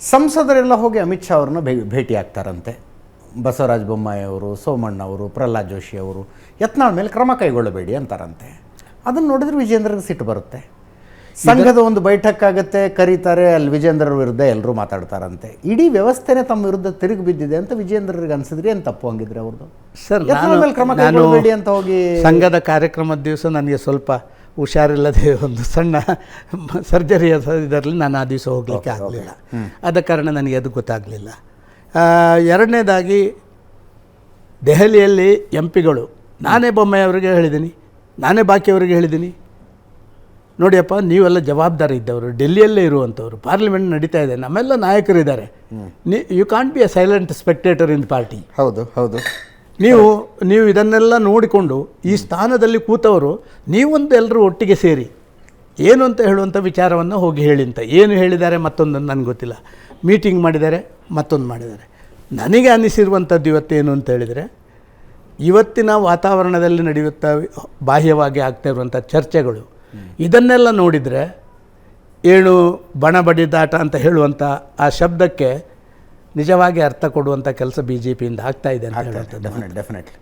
ಸಂಸದರೆಲ್ಲ ಹೋಗಿ ಅಮಿತ್ ಶಾ ಅವ್ರನ್ನ ಭೇಟಿ ಆಗ್ತಾರಂತೆ. ಬಸವರಾಜ ಬೊಮ್ಮಾಯಿ ಅವರು, ಸೋಮಣ್ಣ ಅವರು, ಪ್ರಹ್ಲಾದ್ ಜೋಶಿ ಅವರು ಯತ್ನಾಳ್ ಮೇಲೆ ಕ್ರಮ ಕೈಗೊಳ್ಳಬೇಡಿ ಅಂತಾರಂತೆ. ಅದನ್ನು ನೋಡಿದ್ರೆ ವಿಜೇಂದ್ರಗೆ ಸಿಟ್ಟು ಬರುತ್ತೆ. ಸಂಘದ ಒಂದು ಬೈಠಕ್ ಆಗುತ್ತೆ, ಕರೀತಾರೆ, ಅಲ್ಲಿ ವಿಜೇಂದ್ರರ ವಿರುದ್ಧ ಎಲ್ಲರೂ ಮಾತಾಡ್ತಾರಂತೆ. ಇಡೀ ವ್ಯವಸ್ಥೆನೇ ತಮ್ಮ ವಿರುದ್ಧ ತಿರುಗಿ ಬಿದ್ದಿದೆ ಅಂತ ವಿಜೇಂದ್ರರಿಗೆ ಅನ್ಸಿದ್ರಿ ಏನು ತಪ್ಪು ಹಂಗಿದ್ರೆ ಅವ್ರದ್ದು? ಸರ್, ಕ್ರಮ ಕೈಗೊಳ್ಳಬೇಡಿ ಅಂತ ಹೋಗಿ ಸಂಘದ ಕಾರ್ಯಕ್ರಮದ ದಿವಸ ನನಗೆ ಸ್ವಲ್ಪ ಹುಷಾರಿಲ್ಲದೆ ಒಂದು ಸಣ್ಣ ಸರ್ಜರಿಯ ಇದರಲ್ಲಿ ನಾನು ಆ ದಿವಸ ಹೋಗಲಿಕ್ಕೆ ಆಗಲಿಲ್ಲ. ಆದ ಕಾರಣ ನನಗೆ ಅದು ಗೊತ್ತಾಗಲಿಲ್ಲ. ಎರಡನೇದಾಗಿ ದೆಹಲಿಯಲ್ಲಿ ಎಂಪಿಗಳು, ನಾನೇ ಬೊಮ್ಮಾಯಿ ಅವರಿಗೆ ಹೇಳಿದ್ದೀನಿ, ನಾನೇ ಬಾಕಿಯವರಿಗೆ ಹೇಳಿದ್ದೀನಿ, ನೋಡಿಯಪ್ಪ ನೀವೆಲ್ಲ ಜವಾಬ್ದಾರಿ ಇದ್ದವರು, ಡೆಲ್ಲಿಯಲ್ಲೇ ಇರುವಂಥವ್ರು, ಪಾರ್ಲಿಮೆಂಟ್ ನಡೀತಾ ಇದೆ, ನಮ್ಮೆಲ್ಲ ನಾಯಕರಿದ್ದಾರೆ, you can't be a silent spectator in party. ಹೌದು ಹೌದು, ನೀವು ಇದನ್ನೆಲ್ಲ ನೋಡಿಕೊಂಡು ಈ ಸ್ಥಾನದಲ್ಲಿ ಕೂತವರು ನೀವೊಂದು ಎಲ್ಲರೂ ಒಟ್ಟಿಗೆ ಸೇರಿ ಏನು ಅಂತ ಹೇಳುವಂಥ ವಿಚಾರವನ್ನು ಹೋಗಿ ಹೇಳಿ ಅಂತ. ಏನು ಹೇಳಿದ್ದಾರೆ ಮತ್ತೊಂದನ್ನು ನನಗೆ ಗೊತ್ತಿಲ್ಲ. ಮೀಟಿಂಗ್ ಮಾಡಿದ್ದಾರೆ, ಮತ್ತೊಂದು ಮಾಡಿದ್ದಾರೆ. ನನಗೆ ಅನ್ನಿಸಿರುವಂಥದ್ದು ಇವತ್ತೇನು ಅಂತ ಹೇಳಿದರೆ, ಇವತ್ತಿನ ವಾತಾವರಣದಲ್ಲಿ ನಡೆಯುತ್ತಾ ಬಾಹ್ಯವಾಗಿ ಆಗ್ತಾ ಇರುವಂಥ ಚರ್ಚೆಗಳು, ಇದನ್ನೆಲ್ಲ ನೋಡಿದರೆ ಏನು ಬಣ ಬಡಿದಾಟ ಅಂತ ಹೇಳುವಂಥ ಆ ಶಬ್ದಕ್ಕೆ ನಿಜವಾಗಿ ಅರ್ಥ ಕೊಡುವಂಥ ಕೆಲಸ BJPಯಿಂದ ಆಗ್ತಾ ಇದೆ ಅಂತ ಹೇಳುವಂಥದ್ದು. ಡೆಫಿನೆಟ್ಲಿ.